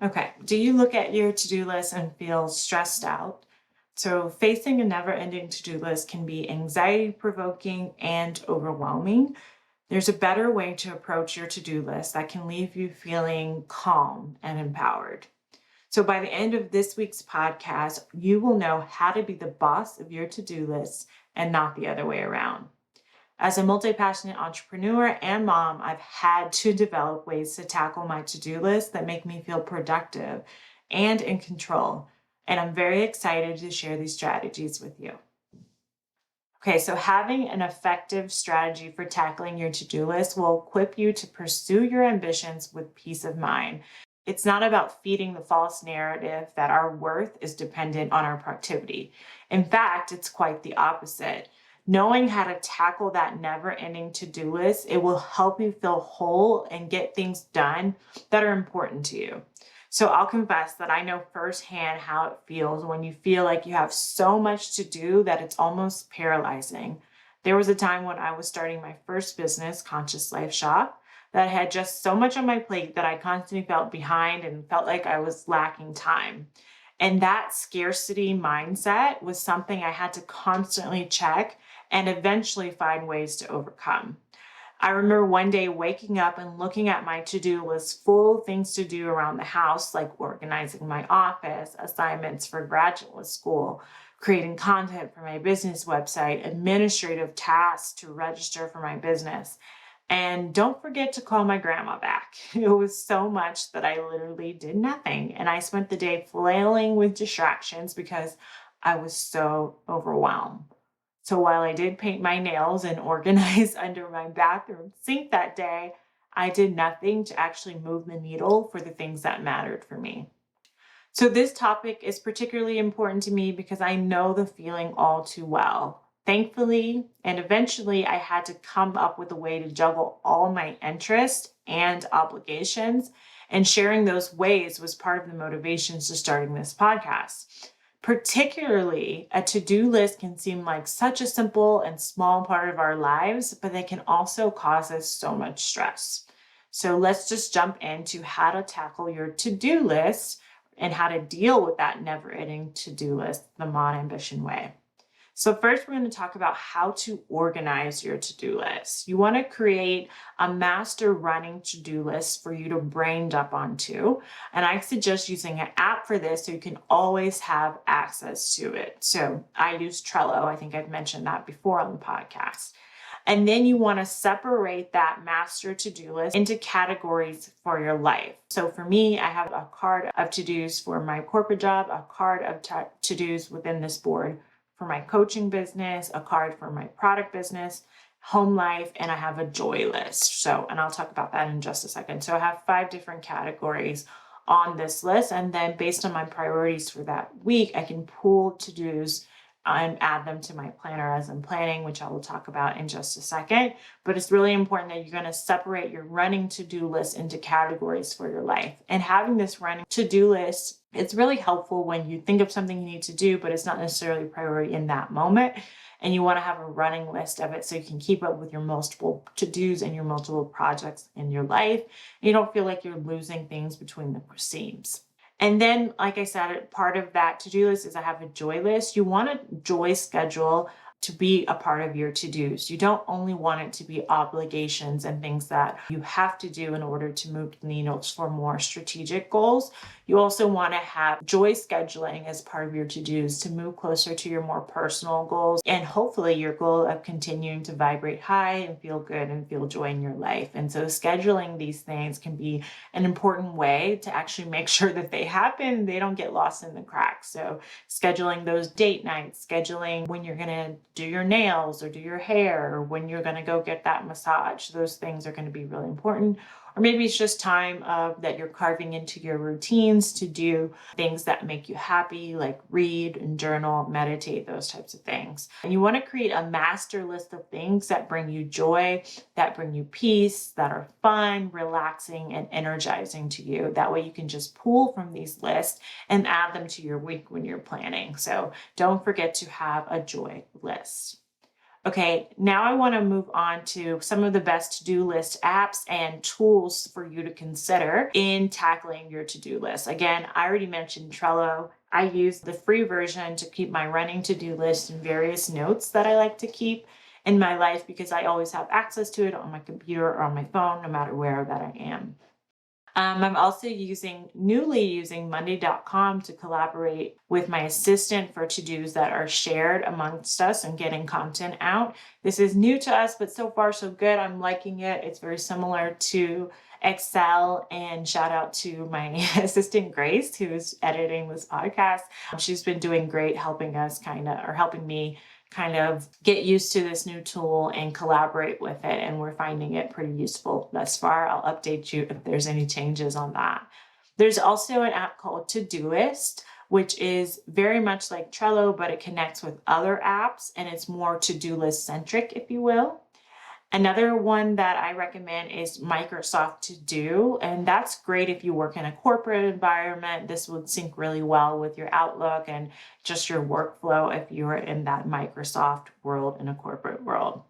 Okay, do you look at your to-do list and feel stressed out? So, facing a never-ending to-do list can be anxiety-provoking and overwhelming. There's a better way to approach your to-do list that can leave you feeling calm and empowered. So, by the end of this week's podcast, you will know how to be the boss of your to-do list and not the other way around. As a multi-passionate entrepreneur and mom, I've had to develop ways to tackle my to-do list that make me feel productive and in control. And I'm very excited to share these strategies with you. Okay, so having an effective strategy for tackling your to-do list will equip you to pursue your ambitions with peace of mind. It's not about feeding the false narrative that our worth is dependent on our productivity. In fact, it's quite the opposite. Knowing how to tackle that never-ending to-do list, it will help you feel whole and get things done that are important to you. So I'll confess that I know firsthand how it feels when you feel like you have so much to do that it's almost paralyzing. There was a time when I was starting my first business, Conscious Life Shop, that had just so much on my plate that I constantly felt behind and felt like I was lacking time. And that scarcity mindset was something I had to constantly check and eventually find ways to overcome. I remember one day waking up and looking at my to-do list full of things to do around the house, like organizing my office, assignments for graduate school, creating content for my business website, administrative tasks to register for my business. And don't forget to call my grandma back. It was so much that I literally did nothing. And I spent the day flailing with distractions because I was so overwhelmed. So while I did paint my nails and organize under my bathroom sink that day, I did nothing to actually move the needle for the things that mattered for me. So this topic is particularly important to me because I know the feeling all too well. Thankfully, and eventually I had to come up with a way to juggle all my interests and obligations, and sharing those ways was part of the motivations to starting this podcast. Particularly, a to-do list can seem like such a simple and small part of our lives, but they can also cause us so much stress. So let's just jump into how to tackle your to-do list and how to deal with that never-ending to-do list the modAmbition way. So first, we're going to talk about how to organize your to-do list. You want to create a master running to-do list for you to brain dump onto. And I suggest using an app for this so you can always have access to it. So I use Trello. I think I've mentioned that before on the podcast. And then you want to separate that master to-do list into categories for your life. So for me, I have a card of to-dos for my corporate job, a card of to-dos within this board for my coaching business, a card for my product business, home life, and I have a joy list. So, and I'll talk about that in just a second. So I have 5 different categories on this list. And then based on my priorities for that week, I can pull to-dos and add them to my planner as I'm planning, which I will talk about in just a second. But it's really important that you're going to separate your running to-do list into categories for your life. And having this running to-do list, it's really helpful when you think of something you need to do, but it's not necessarily a priority in that moment. And you want to have a running list of it so you can keep up with your multiple to-dos and your multiple projects in your life. And you don't feel like you're losing things between the seams. And then, like I said, part of that to-do list is I have a joy list. You want a joy schedule to be a part of your to-dos. You don't only want it to be obligations and things that you have to do in order to move the needle for more strategic goals. You also want to have joy scheduling as part of your to-dos to move closer to your more personal goals and hopefully your goal of continuing to vibrate high and feel good and feel joy in your life. And so scheduling these things can be an important way to actually make sure that they happen, they don't get lost in the cracks. So scheduling those date nights, scheduling when you're going to do your nails or do your hair, or when you're going to go get that massage. Those things are going to be really important. Or maybe it's just time that you're carving into your routines to do things that make you happy, like read and journal, meditate, those types of things. And you want to create a master list of things that bring you joy, that bring you peace, that are fun, relaxing, and energizing to you. That way you can just pull from these lists and add them to your week when you're planning. So don't forget to have a joy list. Okay, now I want to move on to some of the best to-do list apps and tools for you to consider in tackling your to-do list. Again, I already mentioned Trello. I use the free version to keep my running to-do list and various notes that I like to keep in my life because I always have access to it on my computer or on my phone, no matter where that I am. I'm also newly using Monday.com to collaborate with my assistant for to-dos that are shared amongst us and getting content out. This is new to us, but so far so good. I'm liking it. It's very similar to Excel, and shout out to my assistant Grace, who's editing this podcast. She's been doing great helping me kind of get used to this new tool and collaborate with it. And we're finding it pretty useful thus far. I'll update you if there's any changes on that. There's also an app called Todoist, which is very much like Trello, but it connects with other apps and it's more to-do list centric, if you will. Another one that I recommend is Microsoft To Do, and that's great if you work in a corporate environment. This would sync really well with your Outlook and just your workflow if you are in that Microsoft world, in a corporate world.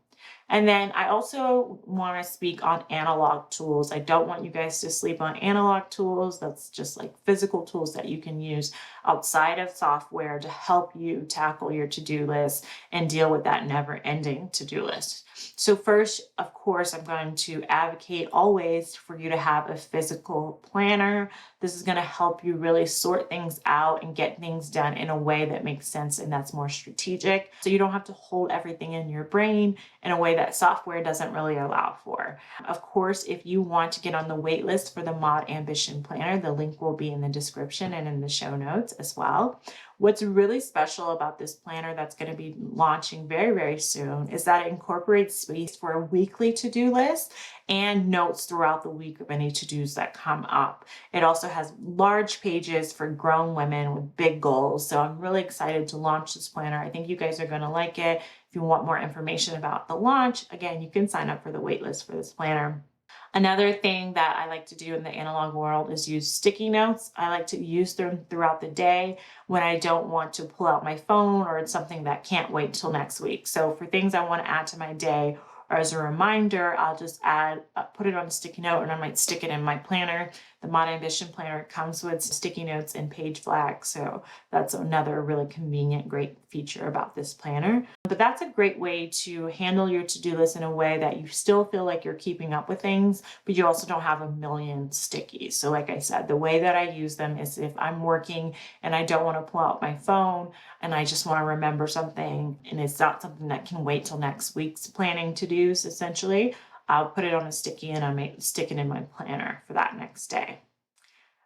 And then I also want to speak on analog tools. I don't want you guys to sleep on analog tools. That's just like physical tools that you can use outside of software to help you tackle your to-do list and deal with that never-ending to-do list. So first, of course, I'm going to advocate always for you to have a physical planner. This is going to help you really sort things out and get things done in a way that makes sense and that's more strategic. So you don't have to hold everything in your brain in a way that software doesn't really allow for. Of course, if you want to get on the wait list for the modAmbition planner, the link will be in the description and in the show notes as well. What's really special about this planner that's going to be launching very, very soon is that it incorporates space for a weekly to-do list and notes throughout the week of any to-dos that come up. It also has large pages for grown women with big goals. So I'm really excited to launch this planner. I think you guys are going to like it. If you want more information about the launch, again, you can sign up for the waitlist for this planner. Another thing that I like to do in the analog world is use sticky notes. I like to use them throughout the day when I don't want to pull out my phone or it's something that can't wait till next week. So for things I want to add to my day or as a reminder, I'll just put it on a sticky note and I might stick it in my planner. The modAmbition planner comes with sticky notes and page flags. So that's another really convenient, great feature about this planner. But that's a great way to handle your to-do list in a way that you still feel like you're keeping up with things, but you also don't have a million stickies. So like I said, the way that I use them is if I'm working and I don't want to pull out my phone and I just want to remember something and it's not something that can wait till next week's planning to-dos, essentially, I'll put it on a sticky and I may stick it in my planner for that next day.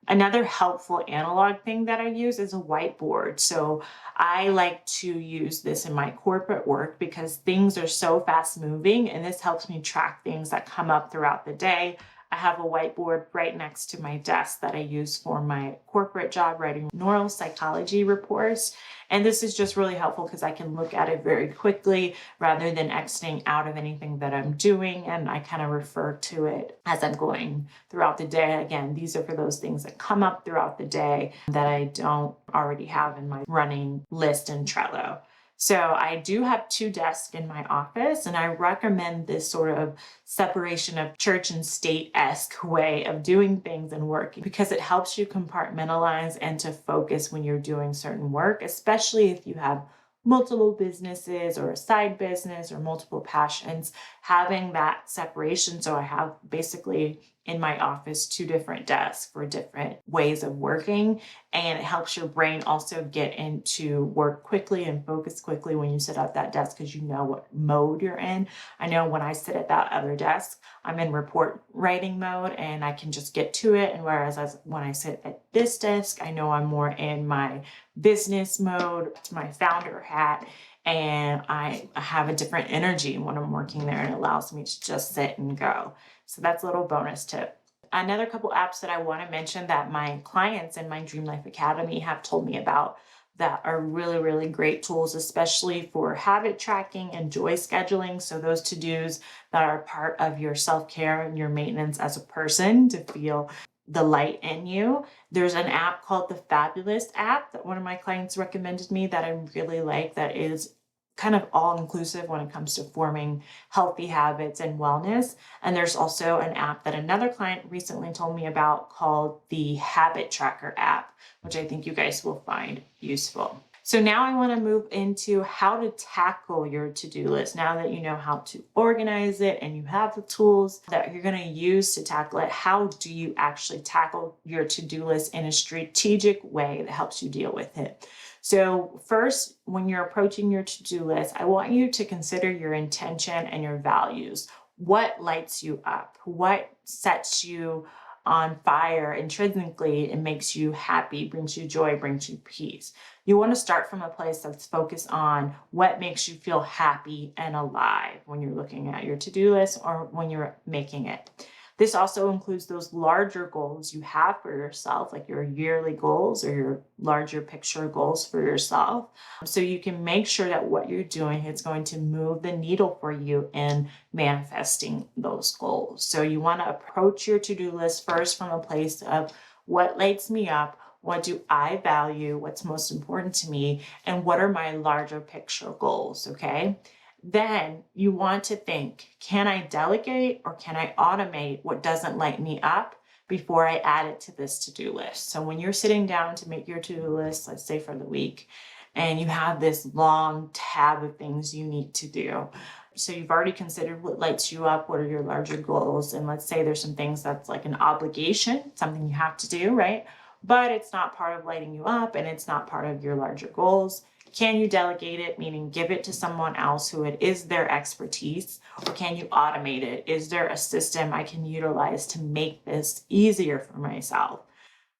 Another helpful analog thing that I use is a whiteboard. So I like to use this in my corporate work because things are so fast moving and this helps me track things that come up throughout the day. I have a whiteboard right next to my desk that I use for my corporate job writing neuropsychology reports. And this is just really helpful because I can look at it very quickly rather than exiting out of anything that I'm doing. And I kind of refer to it as I'm going throughout the day. Again, these are for those things that come up throughout the day that I don't already have in my running list in Trello. So I do have 2 desks in my office, and I recommend this sort of separation of church and state-esque way of doing things and working because it helps you compartmentalize and to focus when you're doing certain work, especially if you have multiple businesses or a side business or multiple passions, having that separation. So I have basically in my office 2 different desks for different ways of working, and it helps your brain also get into work quickly and focus quickly when you sit at that desk because you know what mode you're in. I know when I sit at that other desk, I'm in report writing mode and I can just get to it. And whereas when I sit at this desk, I know I'm more in my business mode, my founder hat, and I have a different energy when I'm working there and it allows me to just sit and go. So that's a little bonus tip. Another couple apps that I want to mention that my clients in my Dream Life Academy have told me about that are really, really great tools, especially for habit tracking and joy scheduling. So those to-dos that are part of your self-care and your maintenance as a person to feel the light in you. There's an app called the Fabulous app that one of my clients recommended me that I really like that is kind of all inclusive when it comes to forming healthy habits and wellness. And there's also an app that another client recently told me about called the Habit Tracker app, which I think you guys will find useful. So now I want to move into how to tackle your to-do list. Now that you know how to organize it and you have the tools that you're going to use to tackle it, how do you actually tackle your to-do list in a strategic way that helps you deal with it? So first, when you're approaching your to-do list, I want you to consider your intention and your values. What lights you up? What sets you on fire intrinsically and makes you happy, brings you joy, brings you peace? You want to start from a place that's focused on what makes you feel happy and alive when you're looking at your to-do list or when you're making it. This also includes those larger goals you have for yourself, like your yearly goals or your larger picture goals for yourself. So you can make sure that what you're doing is going to move the needle for you in manifesting those goals. So you want to approach your to-do list first from a place of what lights me up, what do I value, what's most important to me, and what are my larger picture goals, okay? Then you want to think, can I delegate or can I automate what doesn't light me up before I add it to this to-do list? So when you're sitting down to make your to-do list, let's say for the week, and you have this long tab of things you need to do. So you've already considered what lights you up, what are your larger goals, and let's say there's some things that's like an obligation, something you have to do, right? But it's not part of lighting you up and it's not part of your larger goals. Can you delegate it, meaning give it to someone else who it is their expertise, or can you automate it? Is there a system I can utilize to make this easier for myself?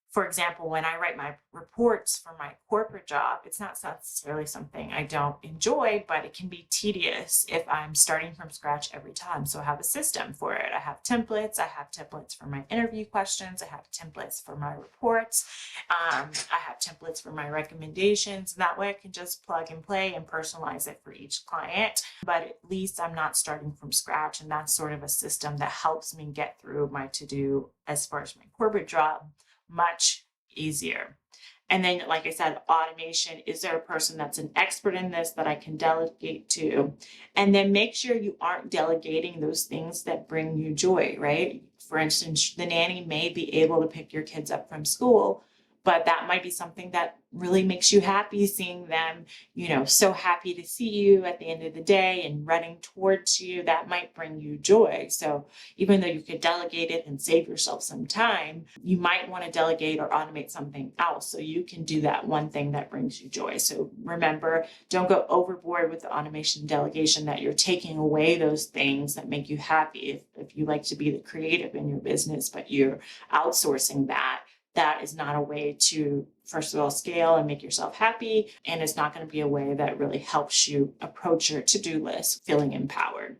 For example, when I write my reports for my corporate job, it's not necessarily something I don't enjoy, but it can be tedious if I'm starting from scratch every time. So I have a system for it. I have templates. I have templates for my interview questions. I have templates for my reports. I have templates for my recommendations. And that way I can just plug and play and personalize it for each client. But at least I'm not starting from scratch. And that's sort of a system that helps me get through my to-do as far as my corporate job much easier. And then, like I said, automation. Is there a person that's an expert in this that I can delegate to? And then make sure you aren't delegating those things that bring you joy, right? For instance, the nanny may be able to pick your kids up from school, but that might be something that really makes you happy, seeing them, so happy to see you at the end of the day and running towards you. That might bring you joy. So even though you could delegate it and save yourself some time, you might want to delegate or automate something else so you can do that one thing that brings you joy. So remember, don't go overboard with the automation delegation that you're taking away those things that make you happy. If you like to be the creative in your business, but you're outsourcing that is not a way to, first of all, scale and make yourself happy. And it's not going to be a way that really helps you approach your to-do list feeling empowered.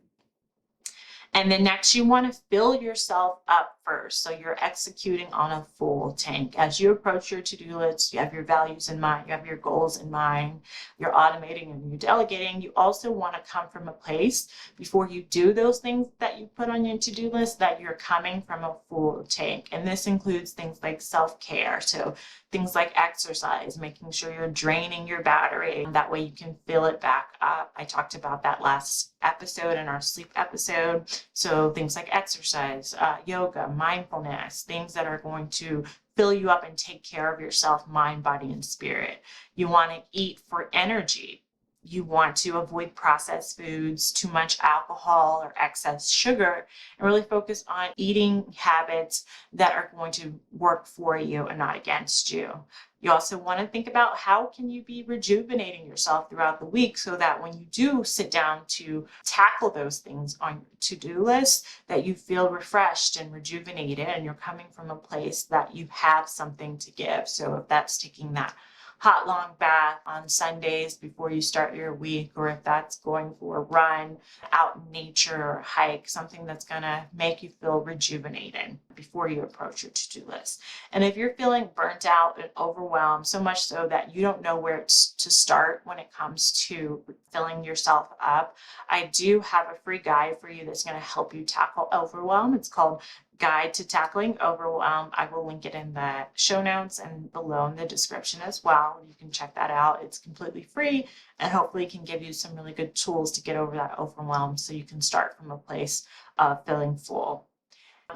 And then next, you want to fill yourself up first. So you're executing on a full tank. As you approach your to-do list, you have your values in mind, you have your goals in mind, you're automating and you're delegating. You also want to come from a place before you do those things that you put on your to-do list that you're coming from a full tank. And this includes things like self-care. So things like exercise, making sure you're draining your battery. That way you can fill it back up. I talked about that last episode in our sleep episode. So things like exercise, yoga, mindfulness, things that are going to fill you up and take care of yourself, mind, body, and spirit. You want to eat for energy. You want to avoid processed foods, too much alcohol or excess sugar, and really focus on eating habits that are going to work for you and not against you. You also want to think about how can you be rejuvenating yourself throughout the week so that when you do sit down to tackle those things on your to-do list, that you feel refreshed and rejuvenated and you're coming from a place that you have something to give. So if that's taking that hot long bath on Sundays before you start your week, or if that's going for a run out in nature or hike, something that's going to make you feel rejuvenated before you approach your to-do list. And if you're feeling burnt out and overwhelmed, so much so that you don't know where to start when it comes to filling yourself up, I do have a free guide for you that's going to help you tackle overwhelm. It's called guide to tackling overwhelm. I will link it in the show notes and below in the description as well. You can check that out. It's completely free and hopefully can give you some really good tools to get over that overwhelm so you can start from a place of feeling full.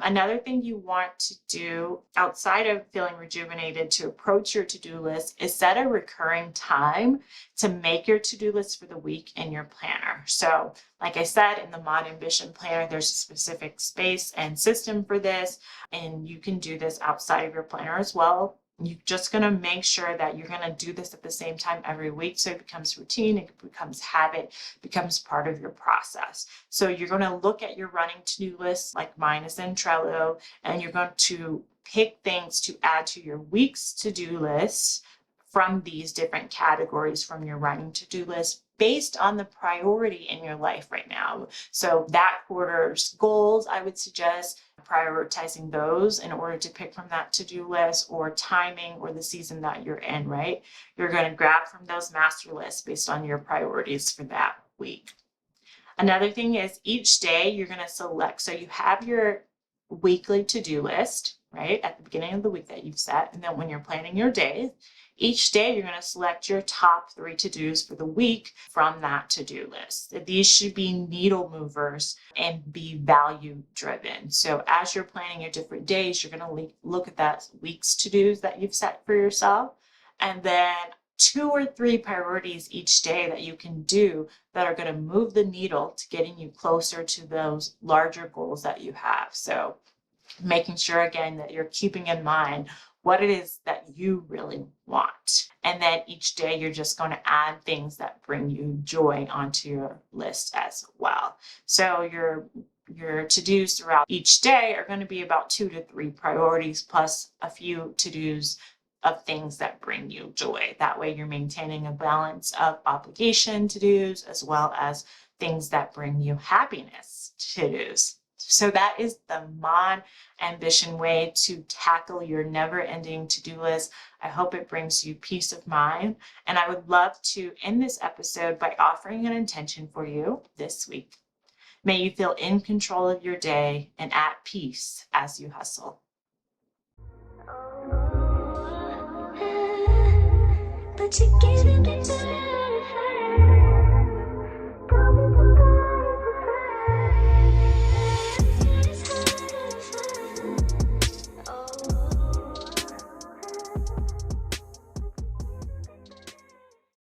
Another thing you want to do outside of feeling rejuvenated to approach your to-do list is set a recurring time to make your to-do list for the week in your planner. So like I said, in the modAmbition planner, there's a specific space and system for this, and you can do this outside of your planner as well. You're just going to make sure that you're going to do this at the same time every week so it becomes routine, it becomes habit, becomes part of your process. So you're going to look at your running to-do list, like mine is in Trello, and you're going to pick things to add to your week's to-do list from these different categories from your running to-do list based on the priority in your life right now. So that quarter's goals, I would suggest prioritizing those in order to pick from that to-do list, or timing, or the season that you're in, right? You're going to grab from those master lists based on your priorities for that week. Another thing is each day you're going to select, so you have your weekly to-do list, right, at the beginning of the week that you've set, and then when you're planning your days, each day you're going to select your top 3 to-dos for the week from that to-do list. These should be needle movers and be value driven. So as you're planning your different days, you're going to look at that week's to-dos that you've set for yourself, and then 2 or 3 priorities each day that you can do that are going to move the needle to getting you closer to those larger goals that you have. So making sure again that you're keeping in mind what it is that you really want. And then each day you're just going to add things that bring you joy onto your list as well. So your to-dos throughout each day are going to be about 2 to 3 priorities plus a few to-dos of things that bring you joy. That way you're maintaining a balance of obligation to-dos as well as things that bring you happiness to-dos. So that is the modAmbition way to tackle your never-ending to-do list. I hope it brings you peace of mind. And I would love to end this episode by offering an intention for you this week. May you feel in control of your day and at peace as you hustle. But you're giving me back.